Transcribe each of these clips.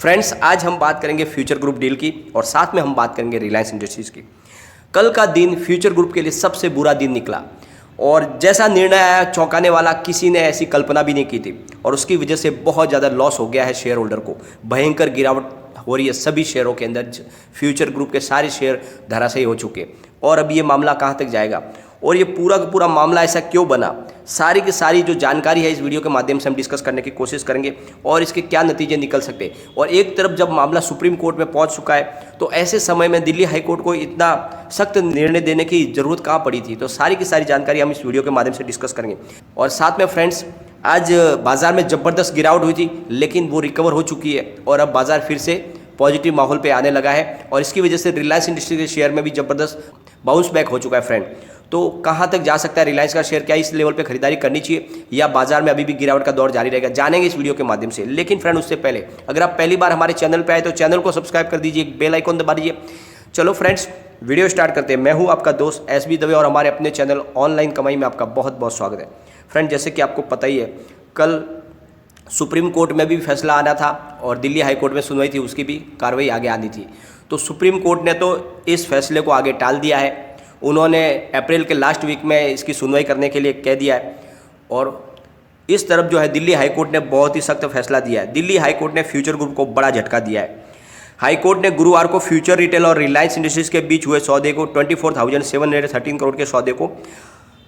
Friends, आज हम बात करेंगे फ्यूचर ग्रुप डील की और साथ में हम बात करेंगे रिलायंस इंडस्ट्रीज़ की। कल का दिन फ्यूचर ग्रुप के लिए सबसे बुरा दिन निकला और जैसा निर्णय आया चौंकाने वाला, किसी ने ऐसी कल्पना भी नहीं की थी और उसकी वजह से बहुत ज़्यादा लॉस हो गया है शेयर होल्डर को। भयंकर गिरावट हो रही है सभी शेयरों के अंदर। फ्यूचर ग्रुप के सारे शेयर धराशायी हो चुके और अब ये मामला कहाँ तक जाएगा और ये पूरा का पूरा मामला ऐसा क्यों बना, सारी की सारी जो जानकारी है इस वीडियो के माध्यम से हम डिस्कस करने की कोशिश करेंगे और इसके क्या नतीजे निकल सकते हैं। और एक तरफ जब मामला सुप्रीम कोर्ट में पहुंच चुका है तो ऐसे समय में दिल्ली हाई कोर्ट को इतना सख्त निर्णय देने की जरूरत कहाँ पड़ी थी, तो सारी की सारी जानकारी हम इस वीडियो के माध्यम से डिस्कस करेंगे। और साथ में फ्रेंड्स, आज बाजार में ज़बरदस्त गिरावट हुई थी लेकिन वो रिकवर हो चुकी है और अब बाजार फिर से पॉजिटिव माहौल पे आने लगा है और इसकी वजह से रिलायंस इंडस्ट्री के शेयर में भी ज़बरदस्त बाउंस बैक हो चुका है फ्रेंड। तो कहाँ तक जा सकता है रिलायंस का शेयर, क्या इस लेवल पे खरीदारी करनी चाहिए या बाजार में अभी भी गिरावट का दौर जारी रहेगा, जानेंगे इस वीडियो के माध्यम से। लेकिन फ्रेंड, उससे पहले अगर आप पहली बार हमारे चैनल पे आए तो चैनल को सब्सक्राइब कर दीजिए, बेल आइकॉन दबा दीजिए। चलो फ्रेंड्स, वीडियो स्टार्ट करते हैं। मैं हूँ आपका दोस्त एसबी दवे और हमारे अपने चैनल ऑनलाइन कमाई में आपका बहुत बहुत स्वागत है। फ्रेंड, जैसे कि आपको पता ही है, कल सुप्रीम कोर्ट में भी फैसला आना था और दिल्ली हाई कोर्ट में सुनवाई थी, उसकी भी कार्रवाई आगे आनी थी। तो सुप्रीम कोर्ट ने तो इस फैसले को आगे टाल दिया है। उन्होंने अप्रैल के लास्ट वीक में इसकी सुनवाई करने के लिए कह दिया है और इस तरफ जो है दिल्ली हाई कोर्ट ने बहुत ही सख्त फैसला दिया है। दिल्ली हाई कोर्ट ने फ्यूचर ग्रुप को बड़ा झटका दिया है। हाई कोर्ट ने गुरुवार को फ्यूचर रिटेल और रिलायंस इंडस्ट्रीज के बीच हुए सौदे को 24,713 करोड़ के सौदे को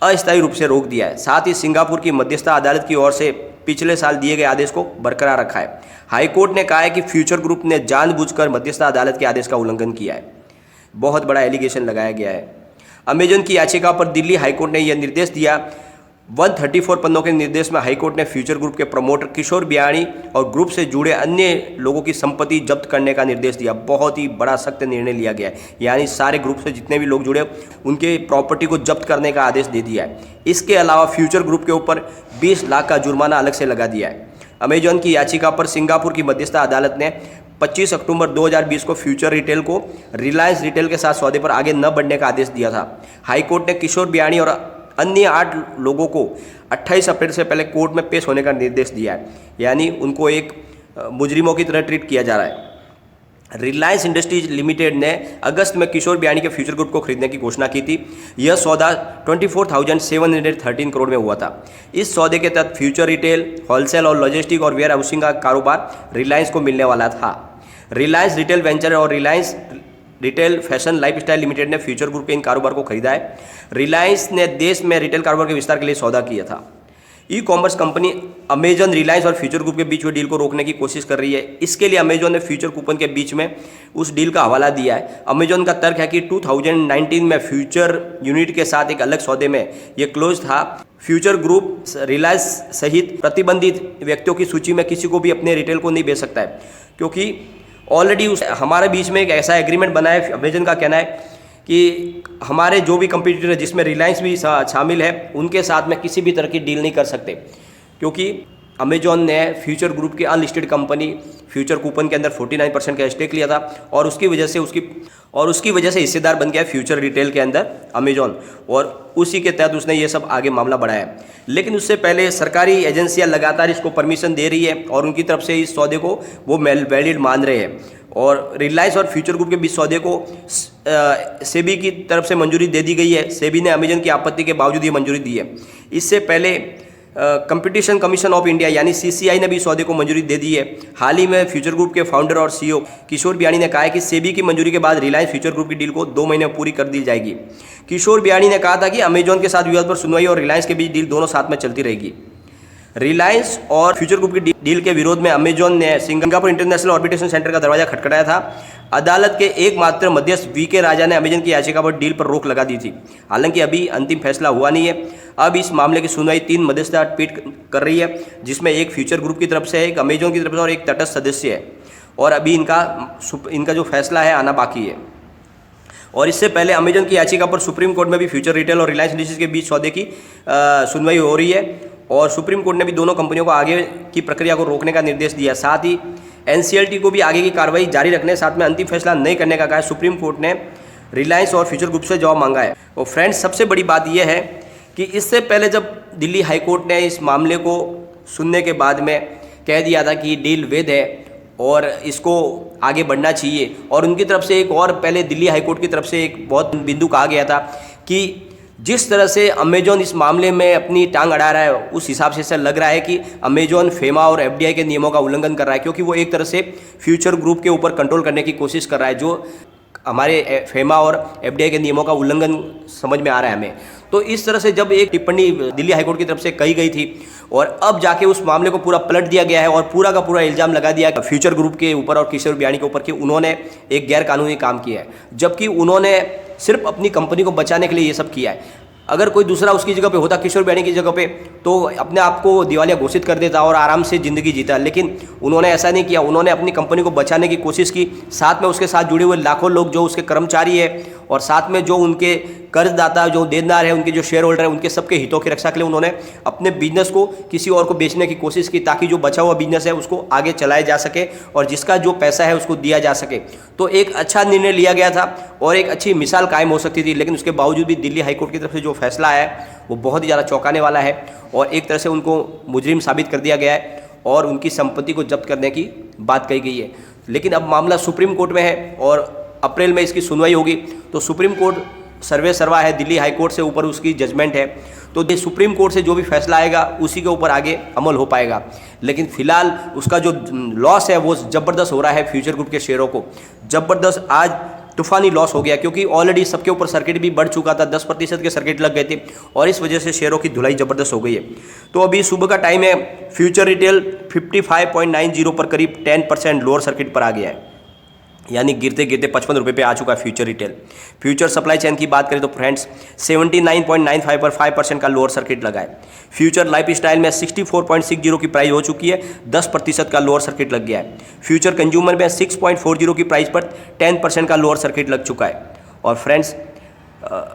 अस्थायी रूप से रोक दिया है। साथ ही सिंगापुर की मध्यस्थता अदालत की ओर से पिछले साल दिए गए आदेश को बरकरार रखा है। हाई कोर्ट ने कहा है कि फ्यूचर ग्रुप ने जानबूझकर मध्यस्थता अदालत के आदेश का उल्लंघन किया है। बहुत बड़ा एलिगेशन लगाया गया है। अमेजन की याचिका पर दिल्ली हाईकोर्ट ने यह निर्देश दिया। 134 पन्नों के निर्देश में हाईकोर्ट ने फ्यूचर ग्रुप के प्रमोटर किशोर बियाणी और ग्रुप से जुड़े अन्य लोगों की संपत्ति जब्त करने का निर्देश दिया। बहुत ही बड़ा सख्त निर्णय लिया गया है, यानी सारे ग्रुप से जितने भी लोग जुड़े उनके प्रॉपर्टी को जब्त करने का आदेश दे दिया है। इसके अलावा फ्यूचर ग्रुप के ऊपर 20 लाख का जुर्माना अलग से लगा दिया है। अमेजन की याचिका पर सिंगापुर की मध्यस्थता अदालत ने 25 अक्टूबर 2020 को फ्यूचर रिटेल को रिलायंस रिटेल के साथ सौदे पर आगे न बढ़ने का आदेश दिया था। हाईकोर्ट ने किशोर बियाणी और अन्य 8 लोगों को 28 अप्रैल से पहले कोर्ट में पेश होने का निर्देश दिया है, यानी उनको एक मुजरिमों की तरह ट्रीट किया जा रहा है। रिलायंस इंडस्ट्रीज लिमिटेड ने अगस्त में किशोर बियाणी के फ्यूचर ग्रुप को खरीदने की घोषणा की थी। यह सौदा 24,713 करोड़ में हुआ था। इस सौदे के तहत फ्यूचर रिटेल, होलसेल और लॉजिस्टिक और वेयर हाउसिंग का कारोबार रिलायंस को मिलने वाला था। रिलायंस रिटेल वेंचर और Reliance retail fashion lifestyle limited ने फ्यूचर ग्रुप के इन कारोबार को खरीदा है। रिलायंस ने देश में रिटेल कारोबार के विस्तार के लिए सौदा किया था। E commerce company Amazon, Reliance और फ्यूचर ग्रुप के बीच हुई डील को रोकने की कोशिश कर रही है। इसके लिए अमेजन ने फ्यूचर कूपन के बीच में उस डील का हवाला दिया है। अमेजन का तर्क है कि 2019 में फ्यूचर यूनिट के साथ एक अलग सौदे में ये क्लोज था। फ्यूचर ग्रुप रिलायंस सहित प्रतिबंधित व्यक्तियों की सूची में किसी को भी अपने रिटेल को नहीं बेच सकता है, क्योंकि ऑलरेडी हमारे बीच में एक ऐसा एग्रीमेंट बना है। अमेजन का कहना है कि हमारे जो भी कंपटीटर है, जिसमें रिलायंस भी शामिल है, उनके साथ में किसी भी तरह की डील नहीं कर सकते, क्योंकि अमेजॉन ने फ्यूचर ग्रुप की अनलिस्टेड कंपनी फ्यूचर कूपन के अंदर 49% का स्टेक लिया था और उसकी वजह से हिस्सेदार बन गया फ्यूचर रिटेल के अंदर अमेजॉन, और उसी के तहत उसने ये सब आगे मामला बढ़ाया। लेकिन उससे पहले सरकारी एजेंसियां लगातार इसको परमिशन दे रही है और उनकी तरफ से इस सौदे को वो वैलिड मान रहे हैं। और रिलायंस और फ्यूचर ग्रुप के बीच सौदे को सेबी की तरफ से मंजूरी दे दी गई है। सेबी ने अमेजन की आपत्ति के बावजूद ये मंजूरी दी है। इससे पहले कंपटीशन कमीशन ऑफ इंडिया यानी सीसीआई ने भी सौदे को मंजूरी दे दी है। हाल ही में फ्यूचर ग्रुप के फाउंडर और सीईओ किशोर बियाणी ने कहा है कि सेबी की मंजूरी के बाद रिलायंस फ्यूचर ग्रुप की डील को 2 महीने में पूरी कर दी जाएगी। किशोर बियाणी ने कहा था कि अमेजॉन के साथ विवाद पर सुनवाई और रिलायंस के बीच डील दोनों साथ में चलती रहेगी। रिलायंस और फ्यूचर ग्रुप की डील के विरोध में अमेजॉन ने सिंगापुर इंटरनेशनल आर्बिट्रेशन सेंटर का दरवाजा खटखटाया था। अदालत के एकमात्र मध्यस्थ वीके राजा ने अमेजन की याचिका पर डील पर रोक लगा दी थी। हालांकि अभी अंतिम फैसला हुआ नहीं है। अब इस मामले की सुनवाई 3 मध्यस्थता पीठ कर रही है, जिसमें एक फ्यूचर ग्रुप की तरफ से है, एक अमेजॉन की तरफ से और एक तटस्थ सदस्य है। और अभी इनका जो फैसला है आना बाकी है। और इससे पहले अमेजन की याचिका पर सुप्रीम कोर्ट में भी फ्यूचर रिटेल और रिलायंस इंडस्ट्रीज के बीच सौदे की सुनवाई हो रही है और सुप्रीम कोर्ट ने भी दोनों कंपनियों को आगे की प्रक्रिया को रोकने का निर्देश दिया। साथ ही एनसीएलटी को भी आगे की कार्रवाई जारी रखने, साथ में अंतिम फैसला नहीं करने का कहा। सुप्रीम कोर्ट ने रिलायंस और फ्यूचर ग्रुप से जवाब मांगा है। और फ्रेंड्स, सबसे बड़ी बात यह है कि इससे पहले जब दिल्ली हाईकोर्ट ने इस मामले को सुनने के बाद में कह दिया था कि डील वैध है और इसको आगे बढ़ना चाहिए। और उनकी तरफ से एक और पहले दिल्ली हाईकोर्ट की तरफ से एक बहुत बिंदु कहा गया था कि जिस तरह से अमेजॉन इस मामले में अपनी टांग अड़ा रहा है, उस हिसाब से ऐसा लग रहा है कि अमेजॉन फेमा और एफडीआई के नियमों का उल्लंघन कर रहा है, क्योंकि वो एक तरह से फ्यूचर ग्रुप के ऊपर कंट्रोल करने की कोशिश कर रहा है, जो हमारे फेमा और एफडीआई के नियमों का उल्लंघन समझ में आ रहा है हमें। तो इस तरह से जब एक टिप्पणी दिल्ली हाईकोर्ट की तरफ से कही गई थी और अब जाके उस मामले को पूरा पलट दिया गया है और पूरा का पूरा इल्ज़ाम लगा दिया फ्यूचर ग्रुप के ऊपर और किशोर बियाणी के ऊपर कि उन्होंने एक गैर कानूनी काम किया है, जबकि उन्होंने सिर्फ अपनी कंपनी को बचाने के लिए ये सब किया है। अगर कोई दूसरा उसकी जगह पे होता, किशोर बियाणी की जगह पे, तो अपने आप को दिवालिया घोषित कर देता और आराम से ज़िंदगी जीता, लेकिन उन्होंने ऐसा नहीं किया। उन्होंने अपनी कंपनी को बचाने की कोशिश की, साथ में उसके साथ जुड़े हुए लाखों लोग जो उसके कर्मचारी है और साथ में जो उनके कर्जदाता, जो देनदार है, उनके जो शेयर होल्डर है, उनके सबके हितों की रक्षा के लिए उन्होंने अपने बिजनेस को किसी और को बेचने की कोशिश की, ताकि जो बचा हुआ बिजनेस है उसको आगे चलाया जा सके और जिसका जो पैसा है उसको दिया जा सके। तो एक अच्छा निर्णय लिया गया था और एक अच्छी मिसाल कायम हो सकती थी, लेकिन उसके बावजूद भी दिल्ली हाईकोर्ट की तरफ से जो फैसला है वो बहुत ही ज़्यादा चौंकाने वाला है और एक तरह से उनको मुजरिम साबित कर दिया गया है और उनकी संपत्ति को जब्त करने की बात कही गई है। लेकिन अब मामला सुप्रीम कोर्ट में है और अप्रैल में इसकी सुनवाई होगी। तो सुप्रीम कोर्ट सर्वे सर्वा है, दिल्ली हाई कोर्ट से ऊपर उसकी जजमेंट है, तो ये सुप्रीम कोर्ट से जो भी फैसला आएगा उसी के ऊपर आगे अमल हो पाएगा। लेकिन फिलहाल उसका जो लॉस है वो ज़बरदस्त हो रहा है फ्यूचर ग्रुप के शेयरों को, ज़बरदस्त आज तूफानी लॉस हो गया, क्योंकि ऑलरेडी सबके ऊपर सर्किट भी बढ़ चुका था, 10% के सर्किट लग गए थे और इस वजह से शेयरों की धुलाई ज़बरदस्त हो गई है। तो अभी सुबह का टाइम है, फ्यूचर रिटेल 55.90 पर करीब 10% लोअर सर्किट पर आ गया है, यानी गिरते गिरते 55 रुपये पे आ चुका है future retail. Future supply chain की बात करें तो फ्रेंड्स 79.95 पर 5% का लोअर सर्किट लगा है। फ्यूचर लाइफ स्टाइल में 64.60 की प्राइस हो चुकी है, 10% का लोअर सर्किट लग गया है। फ्यूचर कंज्यूमर में 6.40 की प्राइस पर 10% का लोअर सर्किट लग चुका है। और फ्रेंड्स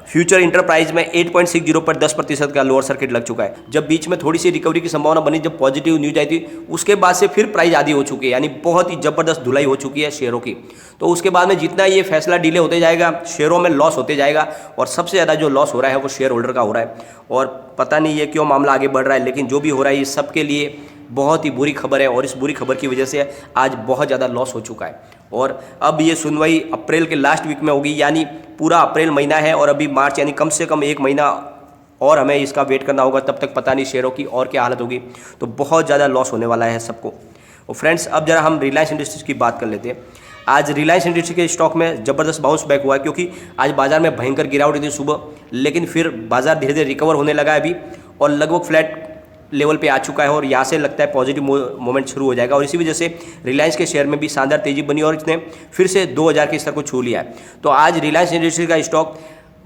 फ्यूचर इंटरप्राइज में 8.60 पर 10% का लोअर सर्किट लग चुका है। जब बीच में थोड़ी सी रिकवरी की संभावना बनी, जब पॉजिटिव न्यूज आई थी, उसके बाद से फिर प्राइस आधी हो चुकी है, यानी बहुत ही ज़बरदस्त धुलाई हो चुकी है शेयरों की। तो उसके बाद में जितना ये फैसला डिले होते जाएगा, शेयरों में लॉस होते जाएगा और सबसे ज़्यादा जो लॉस हो रहा है वो शेयर होल्डर का हो रहा है। और पता नहीं ये क्यों मामला आगे बढ़ रहा है, लेकिन जो भी हो रहा है ये सबके लिए बहुत ही बुरी खबर है और इस बुरी खबर की वजह से आज बहुत ज़्यादा लॉस हो चुका है। और अब ये सुनवाई अप्रैल के लास्ट वीक में होगी, यानी पूरा अप्रैल महीना है और अभी मार्च, यानी कम से कम 1 महीना और हमें इसका वेट करना होगा, तब तक पता नहीं शेयरों की और क्या हालत होगी। तो बहुत ज़्यादा लॉस होने वाला है सबको। और फ्रेंड्स अब जरा हम रिलायंस इंडस्ट्रीज़ की बात कर लेते हैं। आज रिलायंस इंडस्ट्री के स्टॉक में ज़बरदस्त बाउंस बैक हुआ है, क्योंकि आज बाजार में भयंकर गिरावट थी सुबह, लेकिन फिर बाजार धीरे धीरे रिकवर होने लगा है अभी और लगभग फ्लैट लेवल पे आ चुका है और यहाँ से लगता है पॉजिटिव मोमेंट शुरू हो जाएगा। और इसी वजह से रिलायंस के शेयर में भी शानदार तेजी बनी और इसने फिर से 2000 के स्तर को छू लिया है। तो आज रिलायंस इंडस्ट्री का स्टॉक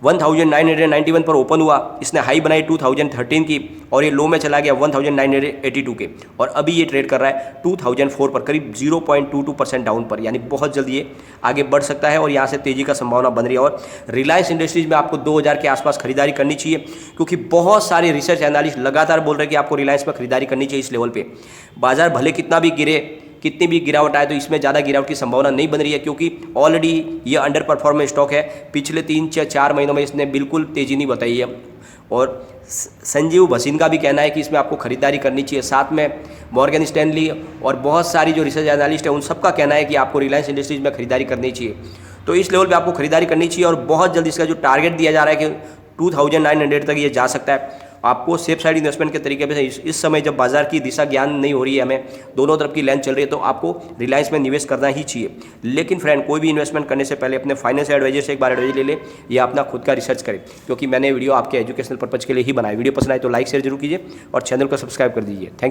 1991 पर ओपन हुआ, इसने हाई बनाई 2013 की और ये लो में चला गया 1982 के और अभी ये ट्रेड कर रहा है 2004 पर, करीब 0.22% डाउन पर, यानी बहुत जल्दी ये आगे बढ़ सकता है और यहाँ से तेज़ी का संभावना बन रही है। और रिलायंस इंडस्ट्रीज में आपको 2000 के आसपास खरीदारी करनी चाहिए, क्योंकि बहुत सारे रिसर्च एनालिस्ट लगातार बोल रहे हैं कि आपको रिलायंस में खरीदारी करनी चाहिए इस लेवल पर। बाजार भले कितना भी गिरे, कितनी भी गिरावट आए, तो इसमें ज़्यादा गिरावट की संभावना नहीं बन रही है, क्योंकि ऑलरेडी ये अंडर परफॉर्मेंस स्टॉक है। पिछले 3-4 महीनों में इसने बिल्कुल तेज़ी नहीं बताई है और संजीव भसीन का भी कहना है कि इसमें आपको खरीदारी करनी चाहिए। साथ में मॉर्गन स्टैनली और बहुत सारी जो रिसर्च एनालिस्ट है उन सबका कहना है कि आपको रिलायंस इंडस्ट्रीज में खरीदारी करनी चाहिए। तो इस लेवल पे आपको खरीदारी करनी चाहिए और बहुत जल्दी इसका जो टारगेट दिया जा रहा है कि 2900 तक ये जा सकता है। आपको सेफ साइड इन्वेस्टमेंट के तरीके से इस समय जब बाजार की दिशा ज्ञान नहीं हो रही है, हमें दोनों तरफ की लेंथ चल रही है, तो आपको रिलायंस में निवेश करना ही चाहिए। लेकिन फ्रेंड, कोई भी इन्वेस्टमेंट करने से पहले अपने फाइनेंस एडवाइजर से एक बार एडवाइजर ले ले या अपना खुद का रिसर्च करें, क्योंकि मैंने वीडियो आपके एजुकेशनल पर्पज के लिए ही बनाया। वीडियो पसंद आए तो लाइक शेयर जरूर कीजिए और चैनल को सब्सक्राइब कर दीजिए। Thank you.